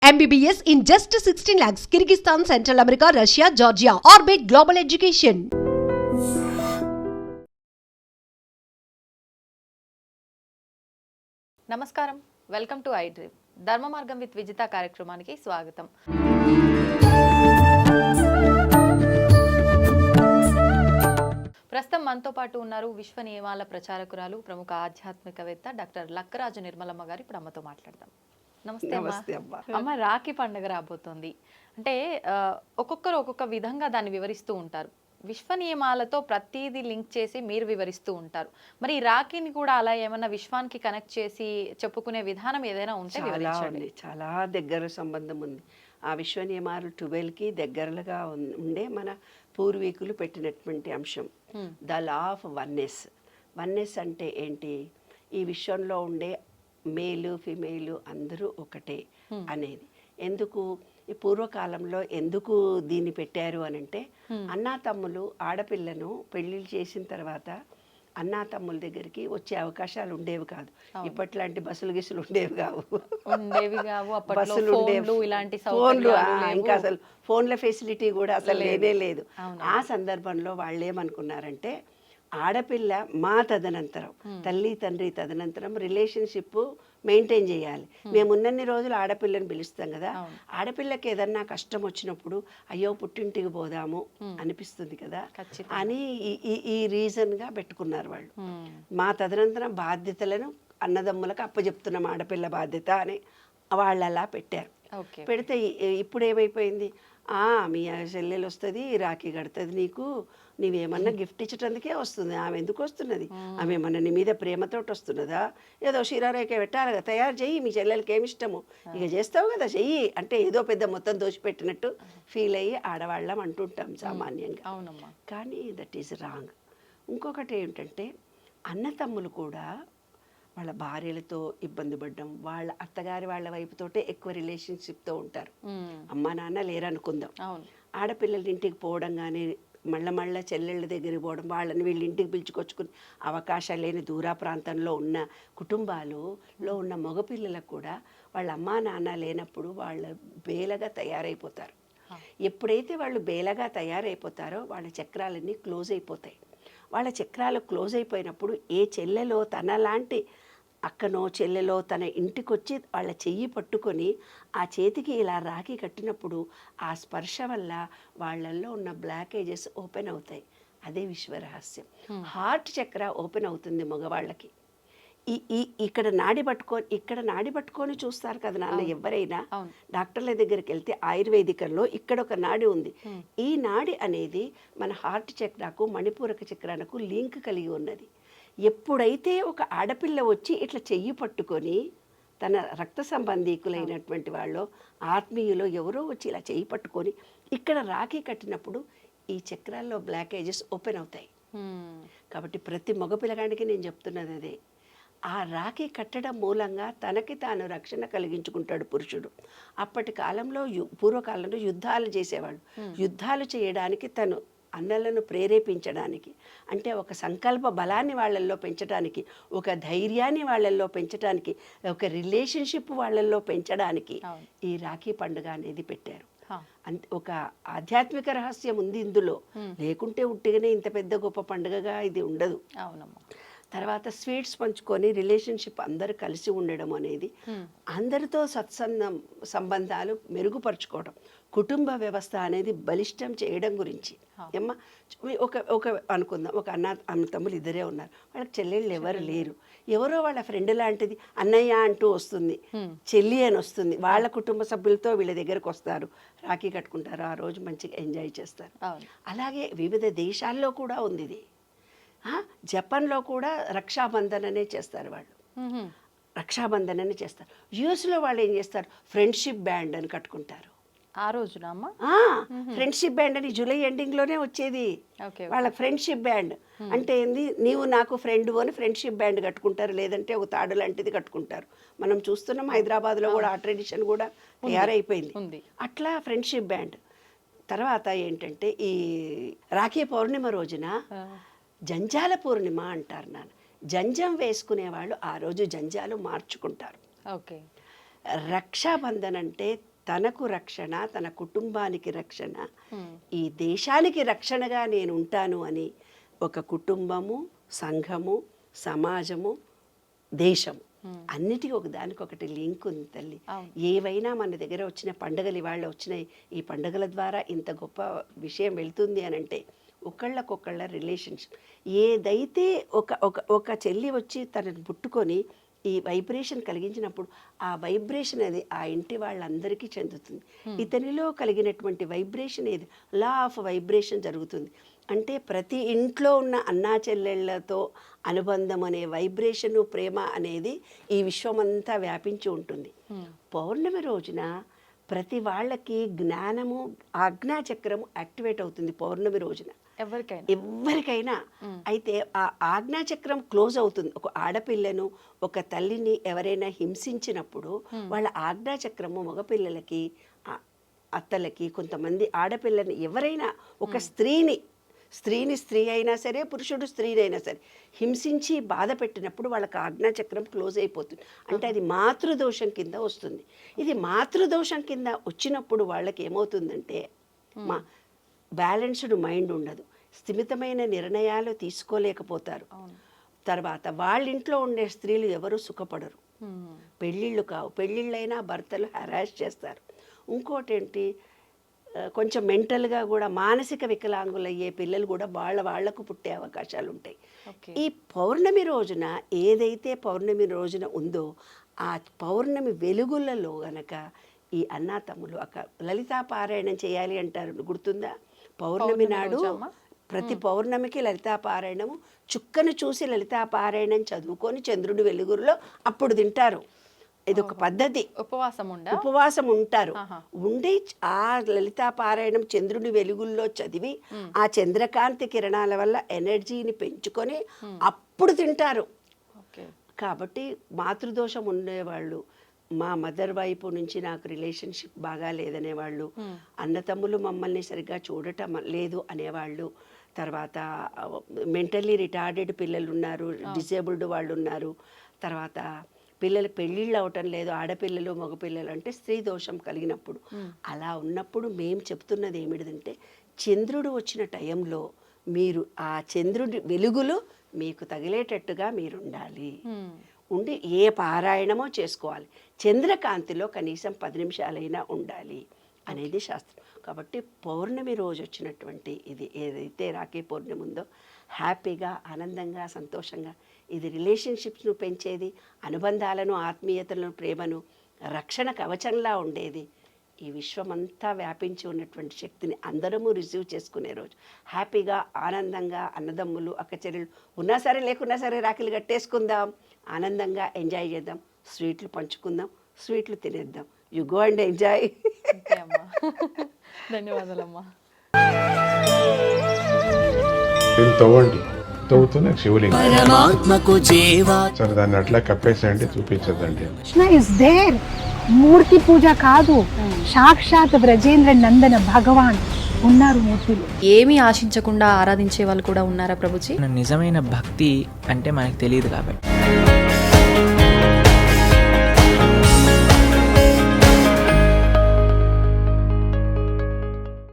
MBBS in just 16 lakhs. Kyrgyzstan, Central America, Russia, Georgia. Orbit Global Education. నమస్కారం, welcome to iDream. ధర్మ మార్గం with Vijitha కార్యక్రమానికి స్వాగతం. ప్రస్తుతం మనతో పాటు ఉన్నారు విశ్వ నియమాల ప్రచారకురాలు, ప్రముఖ ఆధ్యాత్మికవేత్త డాక్టర్ లక్కరాజు నిర్మలమ్మ గారు. ఇప్పుడు అమ్మతో మాట్లాడదాం. నమస్తే అమ్మ. రాఖీ పండుగ రాబోతోంది. అంటే ఒక్కొక్కరు ఒక్కొక్క విధంగా దాన్ని వివరిస్తూ ఉంటారు. విశ్వ నియమాలతో ప్రతిదీ లింక్ చేసి మీరు వివరిస్తూ ఉంటారు. మరి ఈ రాఖీని కూడా అలా ఏమన్నా విశ్వానికి కనెక్ట్ చేసి చెప్పుకునే విధానం ఏదైనా ఉంటే వివరించండి. చాలా దగ్గర సంబంధం ఉంది. ఆ విశ్వ నియమాలు 12కి దగ్గరగా ఉండే మన పూర్వీకులు పెట్టినటువంటి అంశం the law of oneness. Oneness అంటే ఏంటి? ఈ విశ్వంలో ఉండే మేలు ఫిమేలు అందరూ ఒకటే అనేది. ఎందుకు ఈ పూర్వకాలంలో ఎందుకు దీన్ని పెట్టారు అని అంటే, అన్నా తమ్ములు ఆడపిల్లను పెళ్ళిళ్ళు చేసిన తర్వాత అన్నా తమ్ముల దగ్గరికి వచ్చే అవకాశాలు ఉండేవి కాదు. ఇప్పట్లాంటి బస్సులు గిసులు ఉండేవి కావు. బస్సులు ఉండేవి, ఫోన్లు, ఇంకా అసలు ఫోన్ల ఫెసిలిటీ కూడా అసలు లేనే లేదు. ఆ సందర్భంలో వాళ్ళు ఏమనుకున్నారంటే, ఆడపిల్ల మా తదనంతరం, తల్లి తండ్రి తదనంతరం రిలేషన్షిప్ మెయింటైన్ చేయాలి. మేము ఉన్నన్ని రోజులు ఆడపిల్లని పిలుస్తాం కదా, ఆడపిల్లకి ఏదన్నా కష్టం వచ్చినప్పుడు అయ్యో పుట్టింటికి పోదాము అనిపిస్తుంది కదా అని ఈ రీజన్గా పెట్టుకున్నారు వాళ్ళు. మా తదనంతరం బాధ్యతలను అన్నదమ్ములకు అప్పచెప్తున్నాం, ఆడపిల్ల బాధ్యత అని వాళ్ళు అలా పెట్టారు. పెడితే ఇప్పుడు ఏమైపోయింది, మీ చెల్లెలు వస్తుంది, రాఖీ కడుతుంది, నీవేమన్నా గిఫ్ట్ ఇచ్చటందుకే వస్తుంది, ఆమె ఎందుకు వస్తున్నది, ఆమె ఏమన్నా నీ మీద ప్రేమతోటి వస్తున్నదా, ఏదో శిరారేఖ పెట్టాలి కదా, తయారు చెయ్యి, మీ చెల్లెలకి ఏమి ఇష్టము ఇక చేస్తావు కదా చెయ్యి అంటే ఏదో పెద్ద మొత్తం దోచిపెట్టినట్టు ఫీల్ అయ్యి ఆడవాళ్ళం అంటుంటాం సామాన్యంగా. కానీ దట్ ఈజ్ రాంగ్. ఇంకొకటి ఏంటంటే, అన్నతమ్ములు కూడా వాళ్ళ భార్యలతో ఇబ్బంది పడ్డం, వాళ్ళ అత్తగారి వాళ్ళ వైపుతోటే ఎక్కువ రిలేషన్షిప్తో ఉంటారు. అమ్మా నాన్న లేరనుకుందాం, ఆడపిల్లల ఇంటికి పోవడం కానీ మళ్ళా చెల్లెళ్ళ దగ్గరికి పోవడం, వాళ్ళని వీళ్ళ ఇంటికి పిలుచుకొచ్చుకుని అవకాశాలు లేని దూర ప్రాంతంలో ఉన్న కుటుంబాలలో ఉన్న మగపిల్లలకు కూడా వాళ్ళ అమ్మా నాన్న లేనప్పుడు వాళ్ళ బేలగా తయారైపోతారు. ఎప్పుడైతే వాళ్ళు బేలగా తయారైపోతారో వాళ్ళ చక్రాలన్నీ క్లోజ్ అయిపోతాయి. వాళ్ళ చక్రాలు క్లోజ్ అయిపోయినప్పుడు ఏ చెల్లెలో తనలాంటి అక్కనో చెల్లెలో తన ఇంటికి వచ్చి వాళ్ళ చెయ్యి పట్టుకొని ఆ చేతికి ఇలా రాఖీ కట్టినప్పుడు ఆ స్పర్శ వల్ల వాళ్ళల్లో ఉన్న బ్లాకేజెస్ ఓపెన్ అవుతాయి. అదే విశ్వరహస్యం. హార్ట్ చక్ర ఓపెన్ అవుతుంది మగవాళ్ళకి. ఇక్కడ నాడి పట్టుకొని చూస్తారు కదా నాన్న ఎవరైనా. డాక్టర్ల దగ్గరికి వెళ్తే ఆయుర్వేదికంలో ఇక్కడ ఒక నాడి ఉంది. ఈ నాడి అనేది మన హార్ట్ చక్రకు, మణిపూరక చక్రానికి లింక్ కలిగి ఉన్నది. ఎప్పుడైతే ఒక ఆడపిల్ల వచ్చి ఇట్లా చెయ్యి పట్టుకొని తన రక్త సంబంధీకులైనటువంటి వాళ్ళు, ఆత్మీయులు ఎవరో వచ్చి ఇలా చెయ్యి పట్టుకొని ఇక్కడ రాఖీ కట్టినప్పుడు ఈ చక్రాల్లో బ్లాకేజెస్ ఓపెన్ అవుతాయి. కాబట్టి ప్రతి మగపిల్లగాడికి నేను చెప్తున్నది అదే. ఆ రాఖీ కట్టడం మూలంగా తనకి తాను రక్షణ కలిగించుకుంటాడు పురుషుడు. అప్పటి కాలంలో పూర్వకాలంలో యుద్ధాలు చేసేవాడు. యుద్ధాలు చేయడానికి తను అన్నలను ప్రేరేపించడానికి, అంటే ఒక సంకల్ప బలాన్ని వాళ్ళల్లో పెంచడానికి, ఒక ధైర్యాన్ని వాళ్ళల్లో పెంచడానికి, ఒక రిలేషన్షిప్ వాళ్ళల్లో పెంచడానికి ఈ రాఖీ పండుగ అనేది పెట్టారు. ఒక ఆధ్యాత్మిక రహస్యం ఉంది ఇందులో. లేకుంటే ఉట్టిగానే ఇంత పెద్ద గొప్ప పండుగగా ఇది ఉండదు. అవునమ్మా. తర్వాత స్వీట్స్ పంచుకొని రిలేషన్షిప్ అందరూ కలిసి ఉండడం అనేది, అందరితో సంబంధాలు మెరుగుపరుచుకోవడం, కుటుంబ వ్యవస్థ అనేది బలిష్టం చేయడం గురించి. ఏమ్మా, ఒక అనుకుందాం, ఒక అన్న తమ్ములు ఇద్దరే ఉన్నారు, వాళ్ళకి చెల్లెళ్ళు ఎవరు లేరు. ఎవరో వాళ్ళ ఫ్రెండ్ లాంటిది అన్నయ్య అంటూ వస్తుంది, చెల్లి అని వస్తుంది, వాళ్ళ కుటుంబ సభ్యులతో వీళ్ళ దగ్గరకు వస్తారు, రాఖీ కట్టుకుంటారు, ఆ రోజు మంచిగా ఎంజాయ్ చేస్తారు. అలాగే వివిధ దేశాల్లో కూడా ఉంది ఇది. జపాన్లో కూడా రక్షాబంధన్ అనే చేస్తారు వాళ్ళు, రక్షాబంధన్ అని చేస్తారు. యుఎస్లో వాళ్ళు ఏం చేస్తారు, ఫ్రెండ్షిప్ బ్యాండ్ అని కట్టుకుంటారు ఆ రోజున. ఫ్రెండ్షిప్ బ్యాండ్ అని జూలై ఎండింగ్లోనే వచ్చేది వాళ్ళ ఫ్రెండ్షిప్ బ్యాండ్. అంటే ఏంది, నీవు నాకు ఫ్రెండ్ అని ఫ్రెండ్షిప్ బ్యాండ్ కట్టుకుంటారు, లేదంటే ఒక తాడు లాంటిది కట్టుకుంటారు. మనం చూస్తున్నాం హైదరాబాద్లో కూడా ఆ ట్రెడిషన్ కూడా తయారైపోయింది. అట్లా ఫ్రెండ్షిప్ బ్యాండ్. తర్వాత ఏంటంటే ఈ రాఖీ పౌర్ణిమ రోజున జంజాల పూర్ణిమ అంటారు నాన్న. జంజం వేసుకునేవాళ్ళు ఆ రోజు జంజాలు మార్చుకుంటారు. రక్షాబంధన్ అంటే తనకు రక్షణ, తన కుటుంబానికి రక్షణ, ఈ దేశానికి రక్షణగా నేను ఉంటాను అని ఒక కుటుంబము, సంఘము, సమాజము, దేశము అన్నిటికీ ఒకదానికొకటి లింక్ ఉంది తల్లి. ఏవైనా మన దగ్గర వచ్చిన పండుగలు ఇవాళ వచ్చినాయి, ఈ పండుగల ద్వారా ఇంత గొప్ప విషయం వెళ్తుంది అని అంటే ఒకళ్ళకొకళ్ళ రిలేషన్షిప్. ఏదైతే ఒక చెల్లి వచ్చి తనను పుట్టుకొని ఈ వైబ్రేషన్ కలిగించినప్పుడు ఆ వైబ్రేషన్ అది ఆ ఇంటి వాళ్ళందరికీ చెందుతుంది. ఇతనిలో కలిగినటువంటి వైబ్రేషన్ ఏది, లా ఆఫ్ వైబ్రేషన్ జరుగుతుంది. అంటే ప్రతి ఇంట్లో ఉన్న అన్నా చెల్లెళ్లతో అనుబంధం అనే వైబ్రేషను, ప్రేమ అనేది ఈ విశ్వమంతా వ్యాపించి ఉంటుంది. పౌర్ణమి రోజున ప్రతి వాళ్ళకి జ్ఞానము, ఆజ్ఞాచక్రము యాక్టివేట్ అవుతుంది పౌర్ణమి రోజున ఎవరికైనా. అయితే ఆ ఆజ్ఞాచక్రం క్లోజ్ అవుతుంది. ఒక ఆడపిల్లను, ఒక తల్లిని ఎవరైనా హింసించినప్పుడు వాళ్ళ ఆజ్ఞాచక్రము మగపిల్లలకి, అత్తలకి, కొంతమంది ఆడపిల్లని, ఎవరైనా ఒక స్త్రీని స్త్రీ అయినా సరే, పురుషుడు స్త్రీనైనా సరే హింసించి బాధ పెట్టినప్పుడు వాళ్ళకి ఆజ్ఞాచక్రం క్లోజ్ అయిపోతుంది. అంటే అది మాతృదోషం కింద వస్తుంది. ఇది మాతృదోషం కింద వచ్చినప్పుడు వాళ్ళకి ఏమవుతుందంటే బ్యాలెన్స్డ్ మైండ్ ఉండదు, స్థిమితమైన నిర్ణయాలు తీసుకోలేకపోతారు. తర్వాత వాళ్ళ ఇంట్లో ఉండే స్త్రీలు ఎవరు సుఖపడరు, పెళ్ళిళ్ళు కావు, పెళ్ళిళ్ళైనా భర్తలు హెరాస్ చేస్తారు. ఇంకోటి ఏంటి, కొంచెం మెంటల్గా కూడా మానసిక వికలాంగులయ్యే పిల్లలు కూడా వాళ్లకు పుట్టే అవకాశాలు ఉంటాయి. ఈ పౌర్ణమి రోజున ఏదైతే పౌర్ణమి రోజున ఉందో ఆ పౌర్ణమి వెలుగులలో గనక ఈ అన్నాతమ్ములు లలితా పారాయణం చేయాలి అంటారు, గుర్తుందా? పౌర్ణమి నాడు ప్రతి పౌర్ణమికి లలితా పారాయణము, చుక్కను చూసి లలితా పారాయణం చదువుకొని చంద్రుడి వెలుగులో అప్పుడు తింటారు. ఇది ఒక పద్ధతి. ఉపవాసం ఉంటారు. ఉండి ఆ లలితా పారాయణం చంద్రుడి వెలుగుల్లో చదివి ఆ చంద్రకాంతి కిరణాల వల్ల ఎనర్జీని పెంచుకొని అప్పుడు తింటారు. కాబట్టి మాతృదోషం ఉండేవాళ్ళు, మా మదర్ వైపు నుంచి నాకు రిలేషన్షిప్ బాగా లేదనేవాళ్ళు, అన్నతమ్ములు మమ్మల్ని సరిగ్గా చూడటం లేదు అనేవాళ్ళు, తర్వాత మెంటల్లీ రిటార్డెడ్ పిల్లలు ఉన్నారు, డిసేబుల్డ్ వాళ్ళు ఉన్నారు, తర్వాత పిల్లలు పెళ్ళిళ్ళు అవటం లేదు, ఆడపిల్లలు మగపిల్లలు అంటే స్త్రీ దోషం కలిగినప్పుడు, అలా ఉన్నప్పుడు మేము చెప్తున్నది ఏమిటంటే చంద్రుడు వచ్చిన టైంలో మీరు ఆ చంద్రుడి వెలుగులు మీకు తగిలేటట్టుగా మీరు ఉండాలి. ఉండి ఏ పారాయణమో చేసుకోవాలి, చంద్రకాంతిలో కనీసం 10 నిమిషాలైనా ఉండాలి అనేది శాస్త్రం. కాబట్టి పౌర్ణమి రోజు వచ్చినటువంటి ఇది ఏదైతే రాఖీ పౌర్ణమి ఉందో హ్యాపీగా, ఆనందంగా, సంతోషంగా, ఇది రిలేషన్షిప్స్ను పెంచేది, అనుబంధాలను, ఆత్మీయతలను, ప్రేమను, రక్షణ కవచంలా ఉండేది. ఈ విశ్వమంతా వ్యాపించి ఉన్నటువంటి శక్తిని అందరము రిసీవ్ చేసుకునే రోజు. హ్యాపీగా, ఆనందంగా అన్నదమ్ములు, అక్కచెల్లెలు ఉన్నా సరే లేకున్నా సరే రాఖీలు కట్టేసుకుందాం, ఆనందంగా ఎంజాయ్ చేద్దాం, స్వీట్లు పంచుకుందాం, స్వీట్లు తినేద్దాం. You go and enjoy. ధన్యవాదాలమ్మా. తవ్వండి, తవ్వుతున్న శివలింగం సరే దాన్ని అట్లా కప్పేసేయండి, చూపించదండి. కృష్ణ ఇస్ దేర్, మూర్తి పూజ కాదు, సాక్షాత్ బ్రజేంద్ర నందన భగవాన్ ఉన్నారు మూర్తిలో. ఏమీ ఆశించకుండా ఆరాధించే వాళ్ళు కూడా ఉన్నారా ప్రభుజీ? నిజమైన భక్తి అంటే మనకు తెలియదు కాబట్టి